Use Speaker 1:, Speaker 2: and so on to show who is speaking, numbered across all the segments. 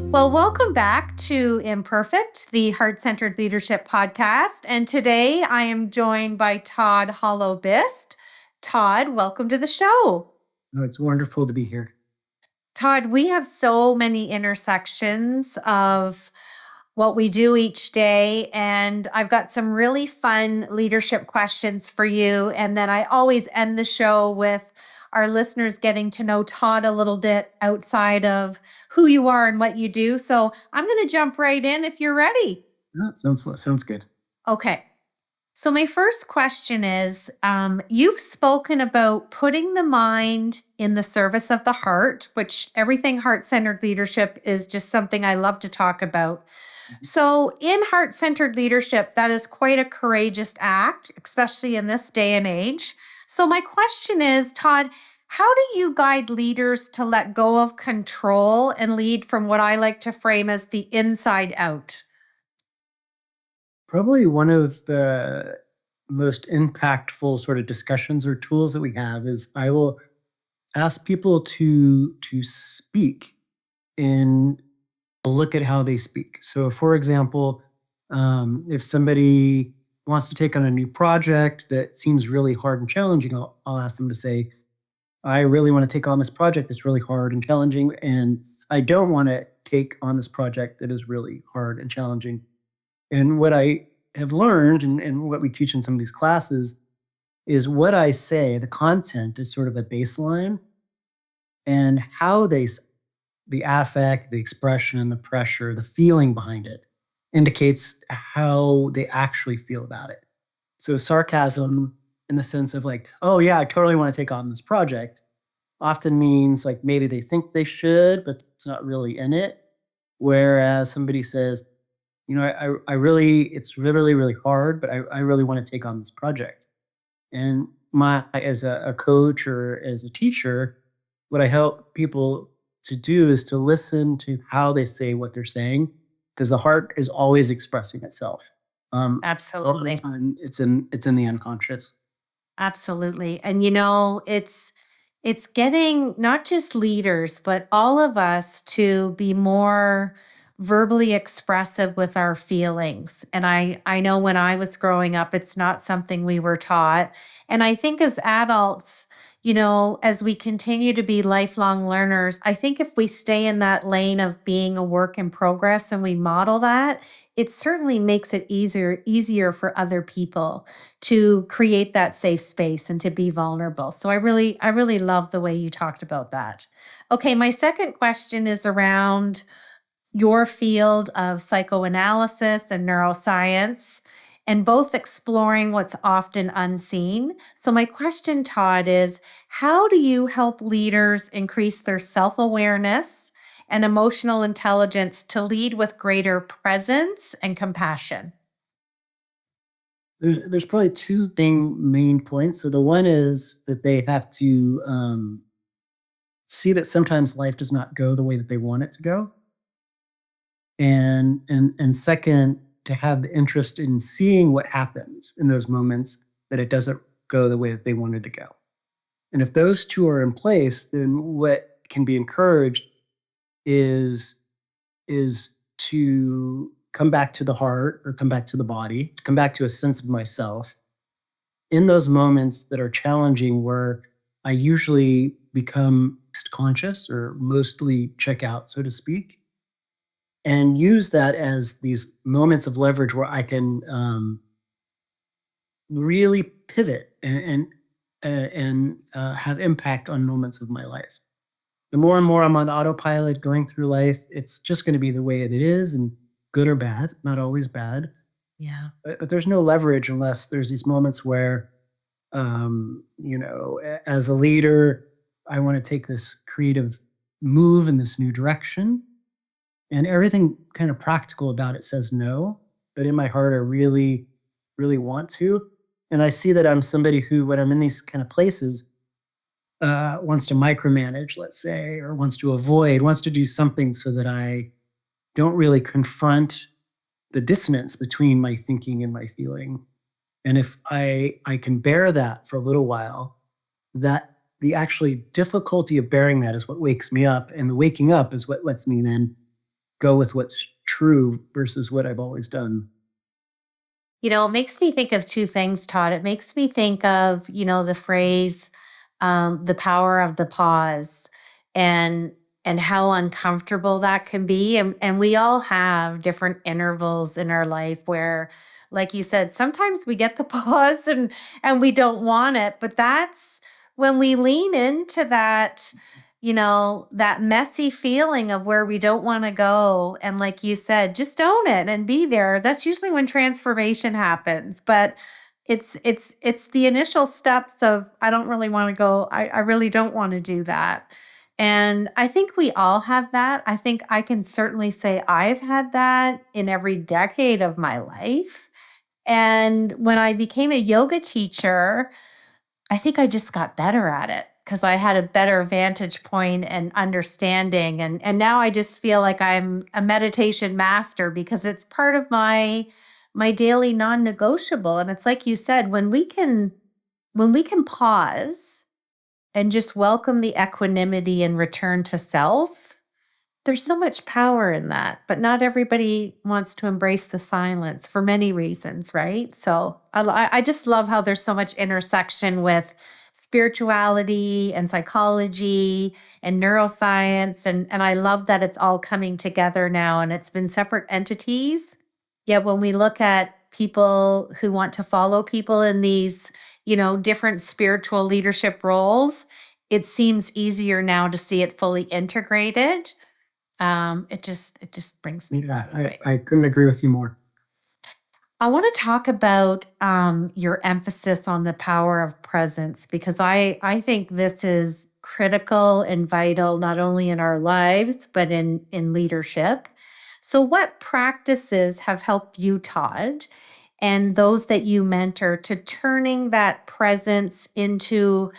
Speaker 1: Well, welcome back to Imperfect, the Heart-Centered Leadership Podcast. And today I am joined by Todd Hollow-Bist. Todd, welcome to the show.
Speaker 2: No, it's wonderful to be here.
Speaker 1: Todd, we have so many intersections of what we do each day. And I've got some really fun leadership questions for you. And then I always end the show with our listeners getting to know Todd a little bit outside of who you are and what you do. So I'm going to jump right in if you're ready.
Speaker 2: Yeah, sounds good.
Speaker 1: Okay. So my first question is, you've spoken about putting the mind in the service of the heart, which everything heart-centered leadership is just something I love to talk about. So in heart-centered leadership, that is quite a courageous act, especially in this day and age. So my question is, Todd, how do you guide leaders to let go of control and lead from what I like to frame as the inside out?
Speaker 2: Probably one of the most impactful sort of discussions or tools that we have is I will ask people to speak and look at how they speak. So, for example, if somebody wants to take on a new project that seems really hard and challenging, I'll ask them to say, I really want to take on this project that's really hard and challenging, and I don't want to take on this project that is really hard and challenging. And what I have learned and what we teach in some of these classes is what I say, the content is sort of a baseline, and how the affect, the expression, the pressure, the feeling behind it indicates how they actually feel about it. So sarcasm in the sense of like, oh yeah, I totally want to take on this project, often means like maybe they think they should, but it's not really in it. Whereas somebody says, I really, it's really, really hard, but I really want to take on this project. And as a coach or as a teacher, what I help people to do is to listen to how they say what they're saying, because the heart is always expressing itself. All the
Speaker 1: Absolutely.
Speaker 2: time, it's in the unconscious.
Speaker 1: Absolutely. And it's getting not just leaders, but all of us to be more verbally expressive with our feelings. And I know when I was growing up, it's not something we were taught. And I think as adults, as we continue to be lifelong learners, I think if we stay in that lane of being a work in progress and we model that, it certainly makes it easier for other people to create that safe space and to be vulnerable. So I really love the way you talked about that. Okay, my second question is around your field of psychoanalysis and neuroscience, and both exploring what's often unseen. So my question, Todd, is how do you help leaders increase their self-awareness and emotional intelligence to lead with greater presence and compassion?
Speaker 2: There's probably two main points. So the one is that they have to see that sometimes life does not go the way that they want it to go, and second, to have the interest in seeing what happens in those moments that it doesn't go the way that they wanted to go. And if those two are in place, then what can be encouraged is is to come back to the heart or come back to the body, to come back to a sense of myself in those moments that are challenging, where I usually become conscious or mostly check out, so to speak, and use that as these moments of leverage where I can really pivot and have impact on moments of my life. The more and more I'm on autopilot going through life, it's just going to be the way it is, and good or bad, not always bad.
Speaker 1: Yeah.
Speaker 2: But there's no leverage unless there's these moments where, as a leader, I want to take this creative move in this new direction. And everything kind of practical about it says no. But in my heart, I really, really want to. And I see that I'm somebody who, when I'm in these kind of places, wants to micromanage, let's say, or wants to do something so that I don't really confront the dissonance between my thinking and my feeling. And if I can bear that for a little while, that the actually difficulty of bearing that is what wakes me up. And the waking up is what lets me then go with what's true versus what I've always done.
Speaker 1: It makes me think of two things, Todd. It makes me think of, the phrase, the power of the pause and how uncomfortable that can be. And we all have different intervals in our life where, like you said, sometimes we get the pause and we don't want it. But that's when we lean into that, that messy feeling of where we don't want to go. And like you said, just own it and be there. That's usually when transformation happens. But it's the initial steps of I don't really want to go. I really don't want to do that. And I think we all have that. I think I can certainly say I've had that in every decade of my life. And when I became a yoga teacher, I think I just got better at it because I had a better vantage point and understanding. And now I just feel like I'm a meditation master because it's part of my daily non-negotiable. And it's like you said, when we can pause and just welcome the equanimity and return to self, there's so much power in that, but not everybody wants to embrace the silence for many reasons, right? So I just love how there's so much intersection with spirituality and psychology and neuroscience. And I love that it's all coming together now and it's been separate entities. Yet when we look at people who want to follow people in these, different spiritual leadership roles, it seems easier now to see it fully integrated. It just brings me
Speaker 2: Yeah,
Speaker 1: joy.
Speaker 2: I couldn't agree with you more.
Speaker 1: I want to talk about your emphasis on the power of presence because I think this is critical and vital not only in our lives but in leadership. So, what practices have helped you, Todd, and those that you mentor to turning that presence into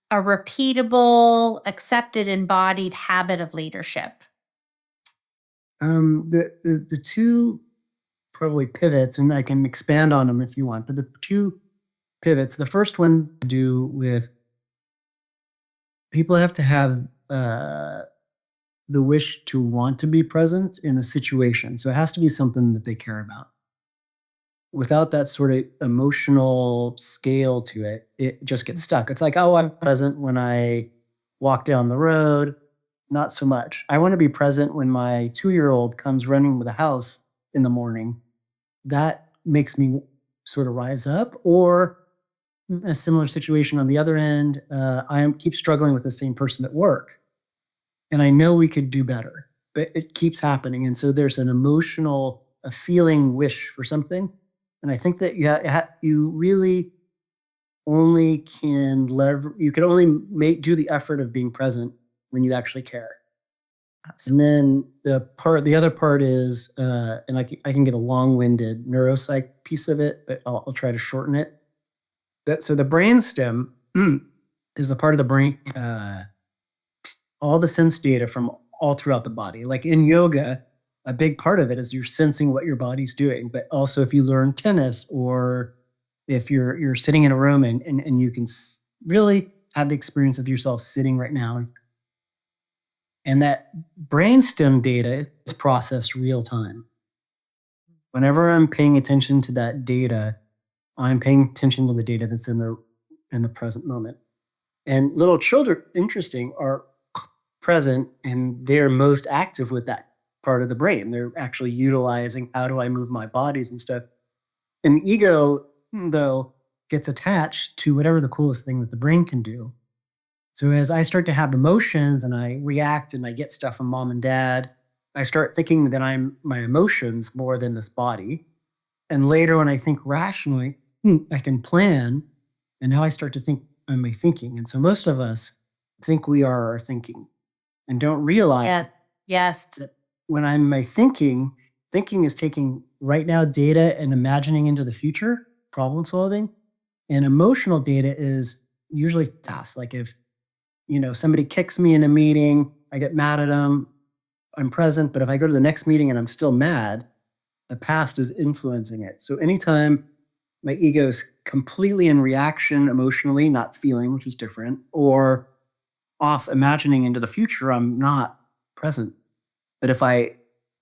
Speaker 1: a repeatable, accepted, embodied habit of leadership?
Speaker 2: The two probably pivots, and I can expand on them if you want. But the two pivots, the first one to do with people have to have the wish to want to be present in a situation. So it has to be something that they care about. Without that sort of emotional scale to it, it just gets stuck. It's like, oh, I'm present when I walk down the road. Not so much. I want to be present when my 2-year-old comes running with a house in the morning. That makes me sort of rise up. Or a similar situation on the other end, keep struggling with the same person at work, and I know we could do better, but it keeps happening. And so there's an emotional, a feeling wish for something. And I think that you really only can you can only do the effort of being present when you actually care. And then the other part is, and I can get a long-winded neuropsych piece of it, but I'll try to shorten it. So the brainstem is the part of the brain, all the sense data from all throughout the body. Like in yoga, a big part of it is you're sensing what your body's doing. But also, if you learn tennis or if you're sitting in a room and you can really have the experience of yourself sitting right now, and that brainstem data is processed real time. Whenever I'm paying attention to that data, I'm paying attention to the data that's in the present moment. And little children, interesting, are present and they're most active with that part of the brain. They're actually utilizing how do I move my bodies and stuff. And ego, though, gets attached to whatever the coolest thing that the brain can do. So as I start to have emotions and I react and I get stuff from mom and dad, I start thinking that I'm my emotions more than this body. And later when I think rationally, I can plan. And now I start to think, am I thinking? And so most of us think we are our thinking and don't realize
Speaker 1: Yes. Yes.
Speaker 2: that when I'm my thinking is taking right now data and imagining into the future, problem solving. And emotional data is usually fast. Like if, somebody kicks me in a meeting, I get mad at them, I'm present. But if I go to the next meeting and I'm still mad, the past is influencing it. So anytime my ego is completely in reaction emotionally, not feeling, which is different, or off imagining into the future, I'm not present. But if I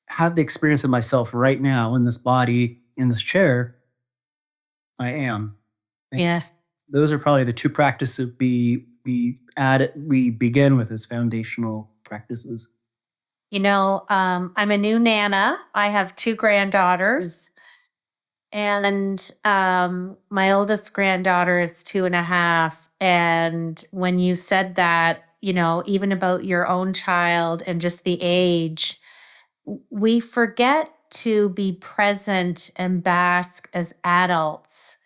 Speaker 2: have the experience of myself right now in this body, in this chair, I am. Thanks.
Speaker 1: Yes.
Speaker 2: Those are probably the two practices we begin with as foundational practices.
Speaker 1: I'm a new Nana. I have two granddaughters, and my oldest granddaughter is 2.5. And when you said that, even about your own child and just the age, we forget to be present and bask as adults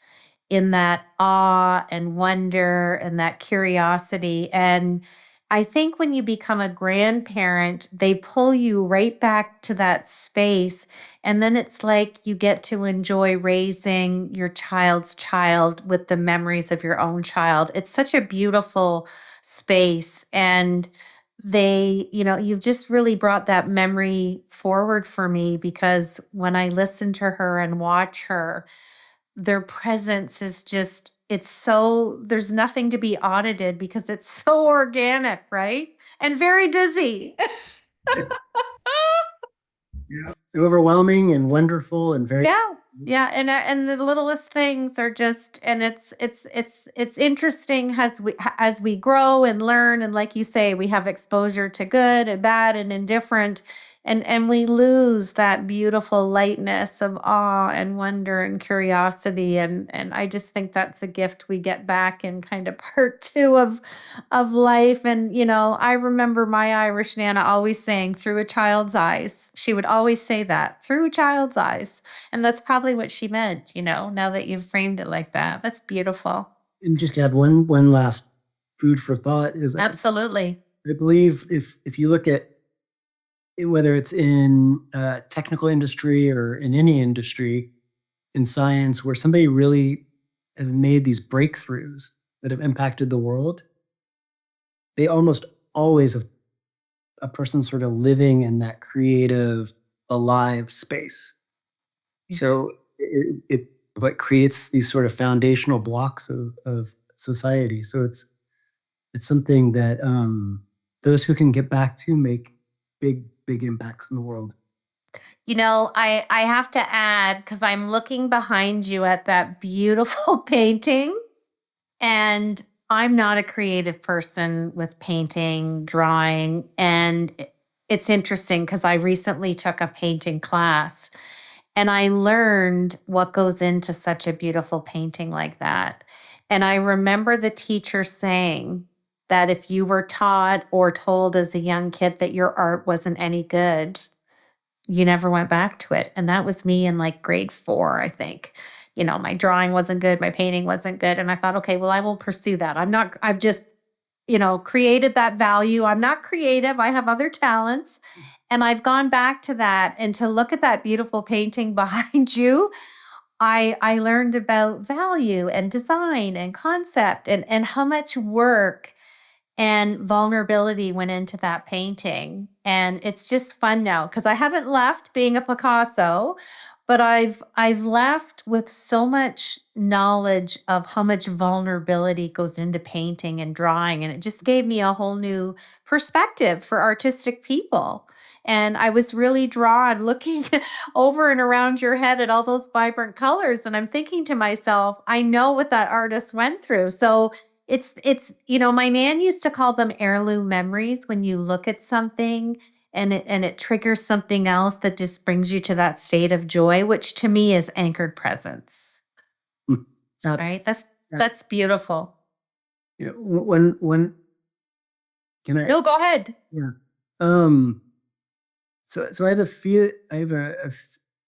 Speaker 1: in that awe and wonder and that curiosity. And I think when you become a grandparent, they pull you right back to that space. And then it's like you get to enjoy raising your child's child with the memories of your own child. It's such a beautiful space. And you've just really brought that memory forward for me, because when I listen to her and watch her, their presence is just, it's so, there's nothing to be audited because it's so organic, right? And very busy.
Speaker 2: Yeah. Overwhelming and wonderful and very.
Speaker 1: Yeah. Yeah, and the littlest things are just, and it's interesting as we grow and learn, and like you say, we have exposure to good and bad and indifferent, and we lose that beautiful lightness of awe and wonder and curiosity, and I just think that's a gift we get back in kind of part two of life. And I remember my Irish Nana always saying, through a child's eyes. She would always say that, through a child's eyes. And that's probably what she meant, now that you've framed it like that. That's beautiful.
Speaker 2: And just to add one last food for thought is,
Speaker 1: Absolutely.
Speaker 2: I believe if you look at whether it's in technical industry or in any industry, in science, where somebody really have made these breakthroughs that have impacted the world, they almost always have a person sort of living in that creative, alive space. So it what creates these sort of foundational blocks of society. So it's something that those who can get back to make big impacts in the world.
Speaker 1: I have to add, because I'm looking behind you at that beautiful painting, and I'm not a creative person with painting, drawing, and it's interesting because I recently took a painting class, and I learned what goes into such a beautiful painting like that. And I remember the teacher saying that if you were taught or told as a young kid that your art wasn't any good, you never went back to it. And that was me in like grade 4, I think. My drawing wasn't good, my painting wasn't good. And I thought, okay, well, I will pursue that. I've just, created that value. I'm not creative, I have other talents. And I've gone back to that. And to look at that beautiful painting behind you, I learned about value and design and concept, and how much work and vulnerability went into that painting. And it's just fun now because I haven't left being a Picasso, but I've left with so much knowledge of how much vulnerability goes into painting and drawing, and it just gave me a whole new perspective for artistic people. And I was really drawn looking over and around your head at all those vibrant colors, and I'm thinking to myself, I know what that artist went through. So my nan used to call them heirloom memories. When you look at something and it triggers something else that just brings you to that state of joy, which to me is anchored presence.
Speaker 2: Mm.
Speaker 1: Right? That's beautiful.
Speaker 2: When can I?
Speaker 1: No, go ahead.
Speaker 2: Yeah. So I have a few.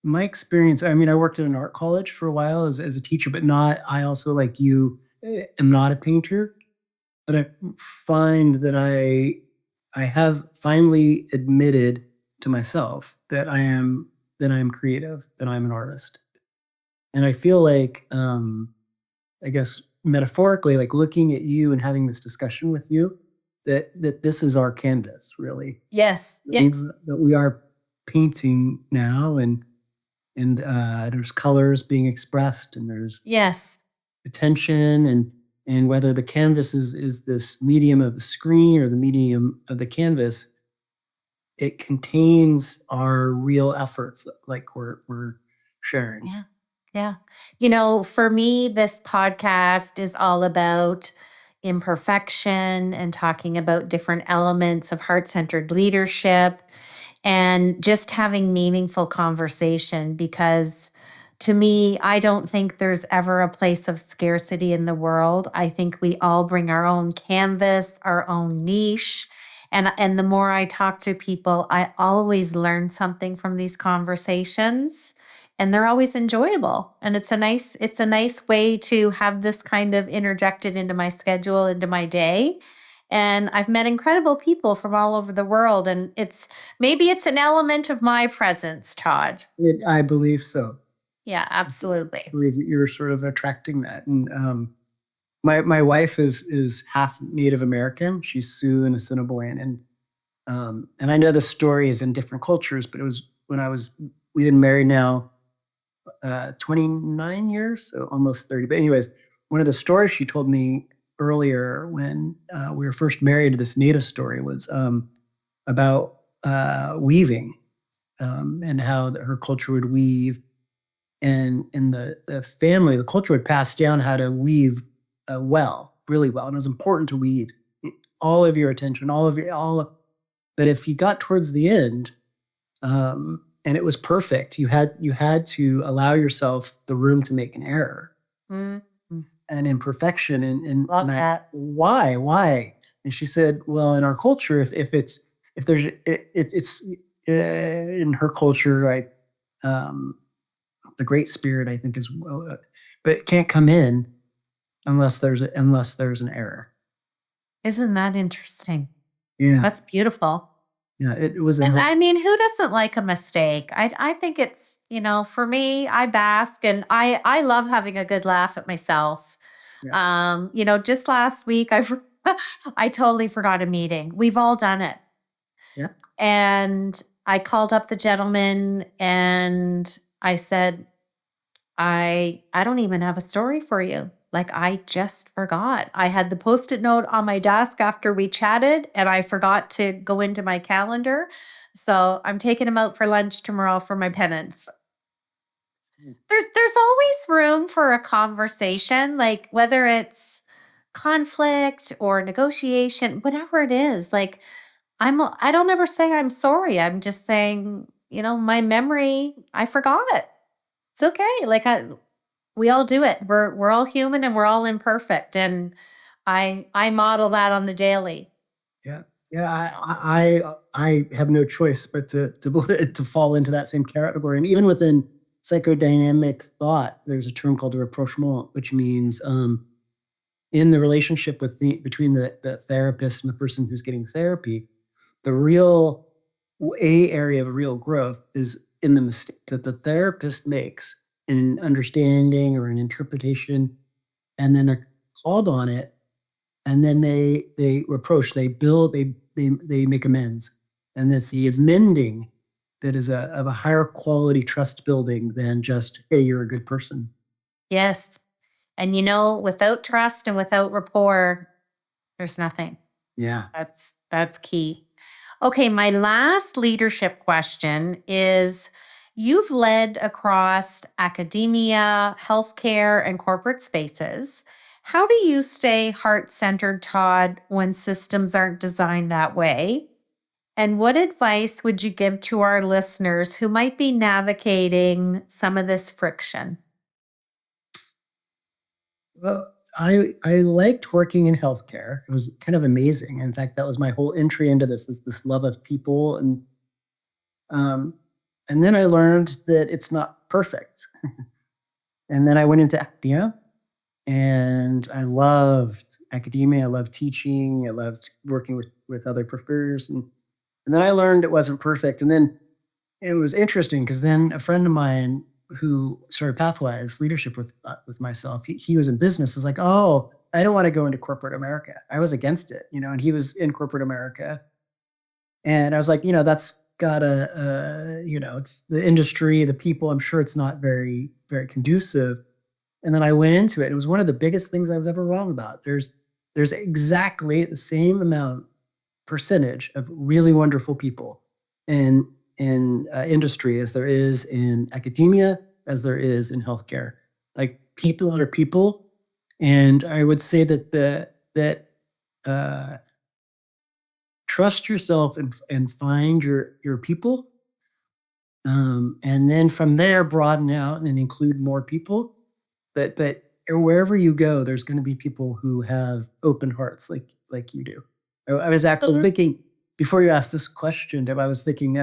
Speaker 2: My experience. I mean, I worked at an art college for a while as a teacher, but not. I also, like you, am not a painter. But I find that I have finally admitted to myself that I am creative, that I'm an artist, and I feel like I guess metaphorically, like looking at you and having this discussion with you, that this is our canvas, really.
Speaker 1: Yes.
Speaker 2: That
Speaker 1: Yes.
Speaker 2: that we are painting now, and there's colors being expressed, and there's
Speaker 1: Yes.
Speaker 2: attention, And whether the canvas is this medium of the screen or the medium of the canvas, it contains our real efforts, like we're sharing.
Speaker 1: Yeah. Yeah. For me, this podcast is all about imperfection and talking about different elements of heart centered leadership and just having meaningful conversation because to me, I don't think there's ever a place of scarcity in the world. I think we all bring our own canvas, our own niche. And the more I talk to people, I always learn something from these conversations and they're always enjoyable. And it's a nice way to have this kind of interjected into my schedule, into my day. And I've met incredible people from all over the world and maybe it's an element of my presence, Todd.
Speaker 2: I believe so.
Speaker 1: Yeah,
Speaker 2: I
Speaker 1: absolutely.
Speaker 2: believe that you're sort of attracting that. And my wife is half Native American. She's Sioux and Assiniboine, and I know the story is in different cultures, but it was when we've been married now 29 years, so almost 30. But anyways, one of the stories she told me earlier when we were first married, this Native story was about weaving, and how her culture would weave, and in the family, the culture would pass down how to weave really well, and it was important to weave all of your attention, but if you got towards the end, and it was perfect, you had to allow yourself the room to make an error,
Speaker 1: Mm, mm,
Speaker 2: an imperfection, and
Speaker 1: love
Speaker 2: I
Speaker 1: that.
Speaker 2: why? And she said, well, in our culture, if there's it's in her culture, right? Um, the Great Spirit, I think, is but it can't come in unless there's an error.
Speaker 1: Isn't that interesting?
Speaker 2: Yeah,
Speaker 1: That's beautiful.
Speaker 2: yeah. It was a
Speaker 1: And
Speaker 2: help.
Speaker 1: I mean, who doesn't like a mistake? I think for me, I bask and I love having a good laugh at myself.
Speaker 2: Yeah,
Speaker 1: Just last week I totally forgot a meeting. We've all done it.
Speaker 2: yeah,
Speaker 1: And I called up the gentleman and I said, I don't even have a story for you. Like I just forgot. I had the post-it note on my desk after we chatted and I forgot to go into my calendar. So I'm taking him out for lunch tomorrow for my penance.
Speaker 2: mm,
Speaker 1: There's always room for a conversation, like whether it's conflict or negotiation, whatever it is. Like I don't ever say I'm sorry. I'm just saying, my memory, I forgot it. It's okay. We all do it. We're all human and we're all imperfect. And I model that on the daily.
Speaker 2: yeah, yeah. I have no choice but to fall into that same category. And even within psychodynamic thought, there's a term called rapprochement, which means in the relationship between the therapist and the person who's getting therapy, the real a area of real growth is in the mistake that the therapist makes in an understanding or an interpretation, and then they're called on it, and then they reproach, they build, they make amends, and it's the amending that is of a higher quality trust building than just, hey, you're a good person.
Speaker 1: Yes. And without trust and without rapport, there's nothing.
Speaker 2: Yeah.
Speaker 1: That's key. Okay, my last leadership question is you've led across academia, healthcare, and corporate spaces. How do you stay heart centered, Todd, when systems aren't designed that way? And what advice would you give to our listeners who might be navigating some of this friction?
Speaker 2: Well, I liked working in healthcare. It was kind of amazing. In fact, that was my whole entry into this, is this love of people, um, and then I learned that it's not perfect. And then I went into academia, and I loved academia. I loved teaching. I loved working with other professors, and then I learned it wasn't perfect. And then it was interesting because then a friend of mine who started Pathwise Leadership with myself, he was in business. I was like, oh, I don't want to go into corporate America. I was against it, and he was in corporate America, and I was like, that's got it's the industry, the people. I'm sure it's not very very conducive. And then I went into it. It was one of the biggest things I was ever wrong about. There's exactly the same amount percentage of really wonderful people in industry as there is in academia, as there is in healthcare. Like people are people, and I would say that uh, trust yourself and find your people, and then from there broaden out and include more people. But wherever you go, there's going to be people who have open hearts like you do. I was actually thinking before you asked this question, I was thinking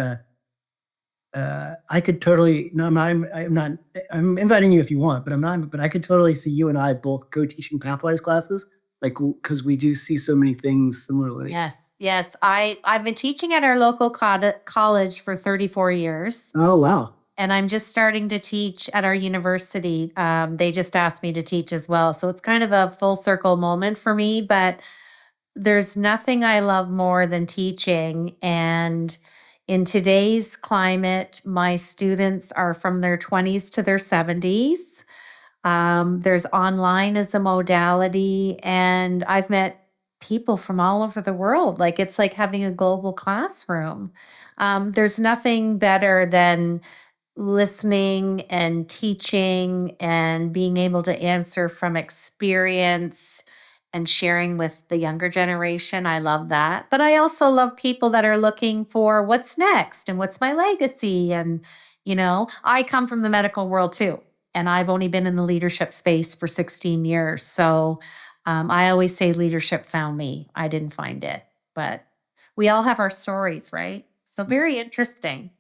Speaker 2: I could totally no, I'm not I'm inviting you if you want, but I'm not. But I could totally see you and I both co-teaching pathways classes, like because we do see so many things similarly.
Speaker 1: Yes, yes. I've been teaching at our local college for 34 years.
Speaker 2: Oh wow.
Speaker 1: And I'm just starting to teach at our university. They just asked me to teach as well. So it's kind of a full circle moment for me, but there's nothing I love more than teaching. And in today's climate, my students are from their 20s to their 70s. There's online as a modality, and I've met people from all over the world. Like it's like having a global classroom. There's nothing better than listening and teaching and being able to answer from experience and sharing with the younger generation. I love that. But I also love people that are looking for what's next and what's my legacy. And, I come from the medical world too. And I've only been in the leadership space for 16 years. So I always say leadership found me. I didn't find it. But we all have our stories, right? So very interesting.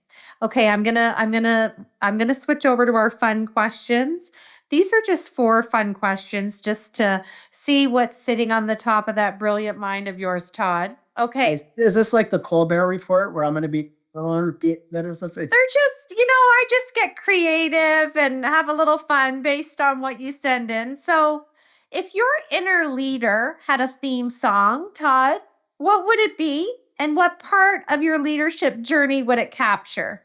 Speaker 1: Okay, I'm gonna switch over to our fun questions. These are just four fun questions just to see what's sitting on the top of that brilliant mind of yours, Todd. Okay.
Speaker 2: Is this like the Colbert Report where I'm going to be that or something?
Speaker 1: They're just, I just get creative and have a little fun based on what you send in. So, if your inner leader had a theme song, Todd, what would it be? And what part of your leadership journey would it capture?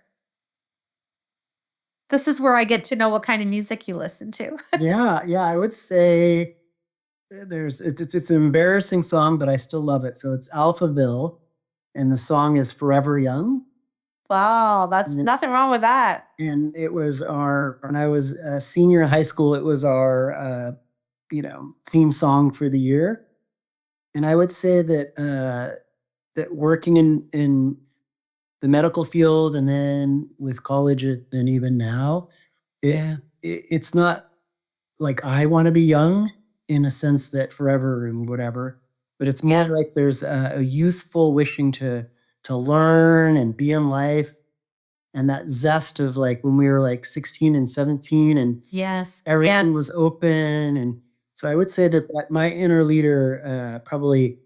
Speaker 1: This is where I get to know what kind of music you listen to.
Speaker 2: Yeah, I would say it's an embarrassing song, but I still love it. So it's Alphaville, and the song is Forever Young.
Speaker 1: Wow, that's nothing wrong with that.
Speaker 2: And it was when I was a senior in high school, it was our theme song for the year. And I would say that working in the medical field and then with college and even now, it's not like I want to be young in a sense that forever and whatever, but it's more like there's a youthful wishing to learn and be in life, and that zest of like when we were like 16 and 17 and
Speaker 1: Yes.
Speaker 2: everything was open. And so I would say that my inner leader probably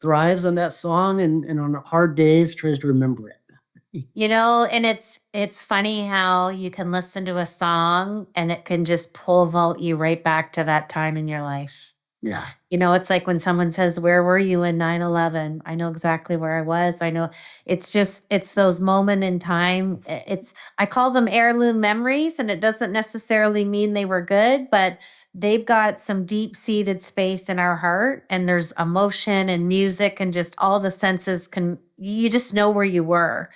Speaker 2: thrives on that song, and on hard days tries to remember it.
Speaker 1: And it's funny how you can listen to a song and it can just pole vault you right back to that time in your life.
Speaker 2: Yeah.
Speaker 1: It's like when someone says, "Where were you in 9/11?" I know exactly where I was. I know it's those moment in time. I call them heirloom memories, and it doesn't necessarily mean they were good, but they've got some deep seated space in our heart, and there's emotion and music and just all the senses you just know where you were.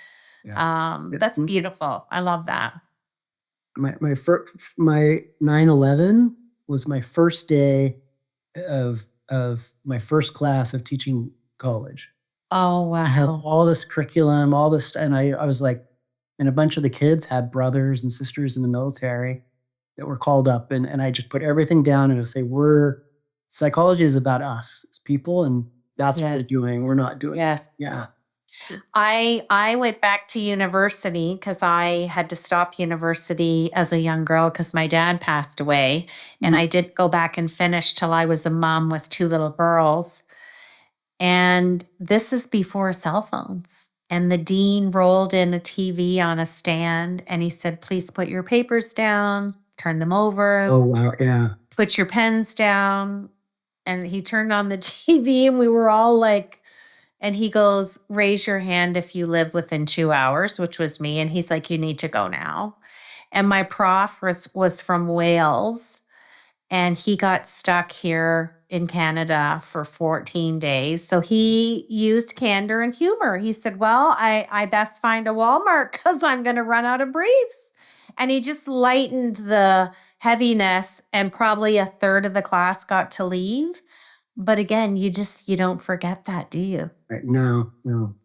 Speaker 2: Yeah.
Speaker 1: That's beautiful. I love that.
Speaker 2: My 9/11 was my first day of my first class of teaching college.
Speaker 1: Oh,
Speaker 2: I had
Speaker 1: wow.
Speaker 2: all this curriculum, all this, and I was like, and a bunch of the kids had brothers and sisters in the military that were called up, and I just put everything down and I say, psychology is about us as people, and that's what we're
Speaker 1: Yes.
Speaker 2: doing. We're not doing.
Speaker 1: Yes.
Speaker 2: Yeah.
Speaker 1: I went back to university because I had to stop university as a young girl because my dad passed away. And I did go back and finish till I was a mom with two little girls. And this is before cell phones. And the dean rolled in a TV on a stand and he said, "Please put your papers down, turn them over,
Speaker 2: Oh wow. Yeah.
Speaker 1: put your pens down." And he turned on the TV and we were all like, and he goes, "Raise your hand if you live within 2 hours," which was me. And he's like, "You need to go now." And my prof was from Wales. and he got stuck here in Canada for 14 days. So he used candor and humor. He said, well, I best find a Walmart because I'm going to run out of briefs. And he just lightened the heaviness, and probably a third of the class got to leave. But again, you don't forget that, do you?
Speaker 2: Right. No, no.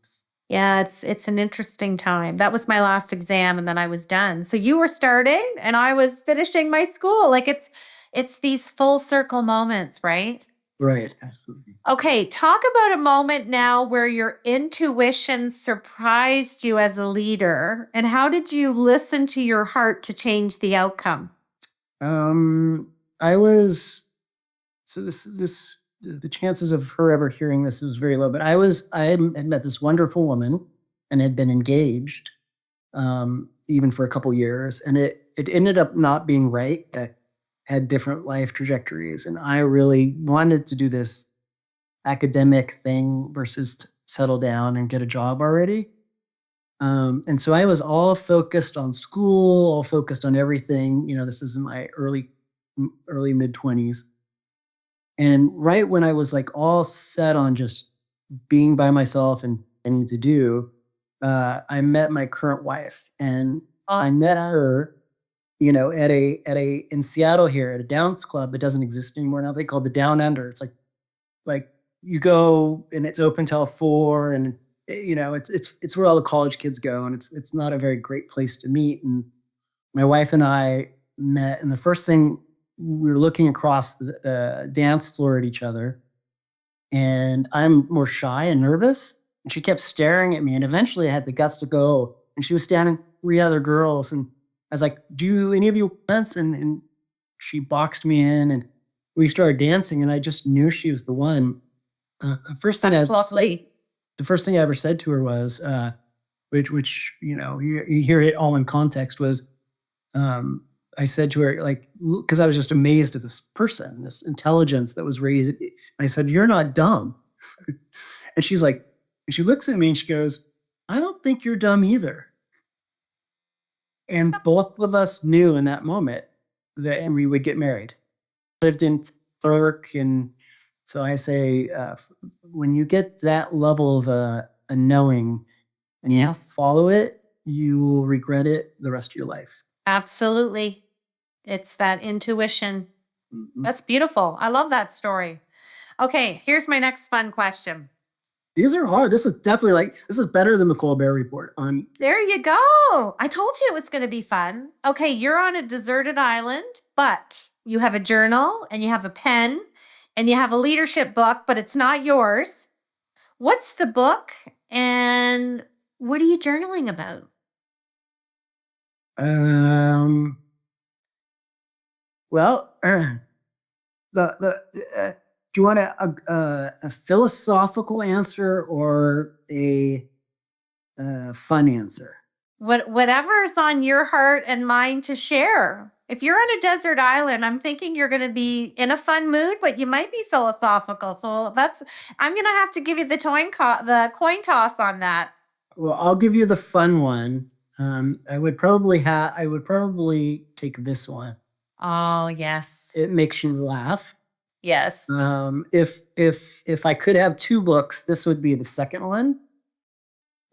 Speaker 1: Yeah, it's an interesting time. That was my last exam, and then I was done. So you were starting and I was finishing my school. Like it's these full circle moments, right?
Speaker 2: Right. Absolutely.
Speaker 1: Okay, talk about a moment now where your intuition surprised you as a leader, and how did you listen to your heart to change the outcome?
Speaker 2: I was so this the chances of her ever hearing this is very low. But I had met this wonderful woman and had been engaged, even for a couple years, and it ended up not being right. That had different life trajectories, and I really wanted to do this academic thing versus settle down and get a job already. And so I was all focused on school, all focused on everything. This is in my early mid 20s. And right when I was like all set on just being by myself and I need to do, I met my current wife, and I met her, at a in Seattle here at a dance club. It doesn't exist anymore now. They call it the Down Under. It's like you go and it's open till 4, and it's where all the college kids go, and it's not a very great place to meet. And my wife and I met, and the first thing, we were looking across the dance floor at each other, and I'm more shy and nervous, and she kept staring at me, and eventually I had the guts to go, and she was standing with 3 other girls, and I was like, "Do any of you dance?" And she boxed me in, and we started dancing, and I just knew she was the one. The first thing
Speaker 1: That's lovely.
Speaker 2: the first thing I ever said to her was, which you hear it all in context, was, I said to her, like, because I was just amazed at this person, this intelligence that was raised. I said, "You're not dumb." And she's like, she looks at me and she goes, "I don't think you're dumb either." And both of us knew in that moment that we would get married. Lived in Thurk, and so I say, when you get that level of a knowing and you follow it, you will regret it the rest of your life.
Speaker 1: Absolutely. It's that intuition.
Speaker 2: Mhm.
Speaker 1: That's beautiful. I love that story. Okay, here's my next fun question.
Speaker 2: These are hard. This is better than the Colbert Report.
Speaker 1: There you go. I told you it was going to be fun. Okay, you're on a deserted island, but you have a journal and you have a pen and you have a leadership book, but it's not yours. What's the book and what are you journaling about?
Speaker 2: Um, well, do you want a philosophical answer or a fun answer?
Speaker 1: Whatever's on your heart and mind to share. If you're on a desert island, I'm thinking you're going to be in a fun mood, but you might be philosophical. So I'm going to have to give you the coin toss on that.
Speaker 2: Well, I'll give you the fun one. I would probably take this one.
Speaker 1: Oh, yes.
Speaker 2: It makes you laugh.
Speaker 1: Yes.
Speaker 2: If I could have 2 books, this would be the second one.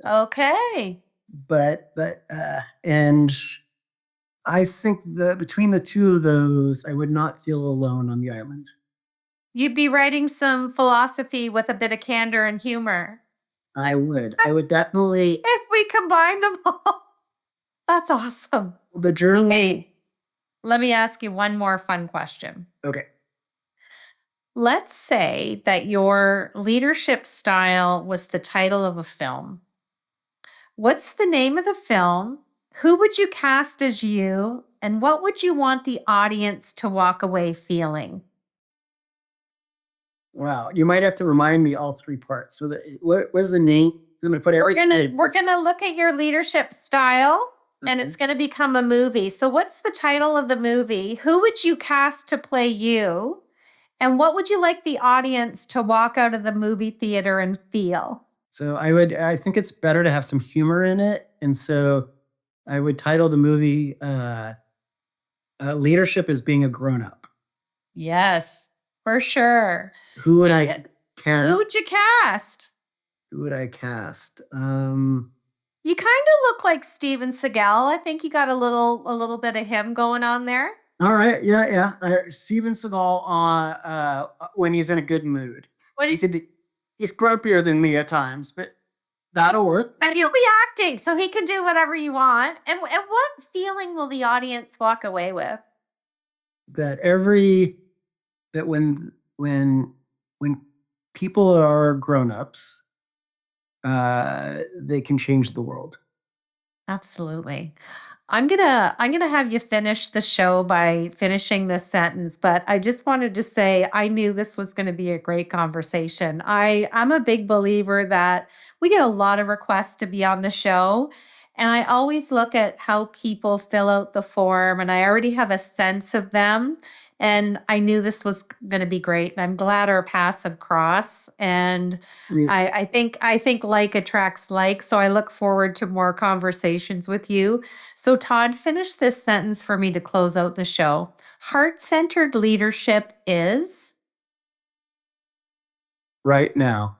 Speaker 1: Okay.
Speaker 2: And I think that between the 2 of those, I would not feel alone on the island.
Speaker 1: You'd be writing some philosophy with a bit of candor and humor.
Speaker 2: I would. I would definitely.
Speaker 1: If we combine them all, that's awesome.
Speaker 2: The journal.
Speaker 1: Hey, let me ask you one more fun question.
Speaker 2: Okay.
Speaker 1: Let's say that your leadership style was the title of a film. What's the name of the film? Who would you cast as you? And what would you want the audience to walk away feeling?
Speaker 2: Wow. You might have to remind me all 3 parts. So what's the name? I'm going to put everything.
Speaker 1: We're gonna look at your leadership style, and it's gonna become a movie. So what's the title of the movie? Who would you cast to play you? And what would you like the audience to walk out of the movie theater and feel?
Speaker 2: So I think it's better to have some humor in it. And so I would title the movie, Leadership is Being a Grown Up.
Speaker 1: Yes, for sure.
Speaker 2: Who would I
Speaker 1: Yeah.
Speaker 2: cast?
Speaker 1: Who'd you cast?
Speaker 2: Who would I cast?
Speaker 1: You kind of look like Steven Seagal. I think you got a little bit of him going on there.
Speaker 2: All right, yeah, yeah. Steven Seagal on when he's in a good mood.
Speaker 1: What do you,
Speaker 2: He's grumpier than me at times, but that'll work.
Speaker 1: and he'll be acting, so he can do whatever you want. And what feeling will the audience walk away with?
Speaker 2: That when people are grown-ups, they can change the world.
Speaker 1: Absolutely. I'm gonna have you finish the show by finishing this sentence, but I just wanted to say I knew this was going to be a great conversation. I'm a big believer that we get a lot of requests to be on the show, and I always look at how people fill out the form, and I already have a sense of them. And I knew this was going to be great, and I'm glad our paths have crossed. And I think like attracts like, so I look forward to more conversations with you. So, Todd, finish this sentence for me to close out the show. Heart centered leadership is.
Speaker 2: Right now.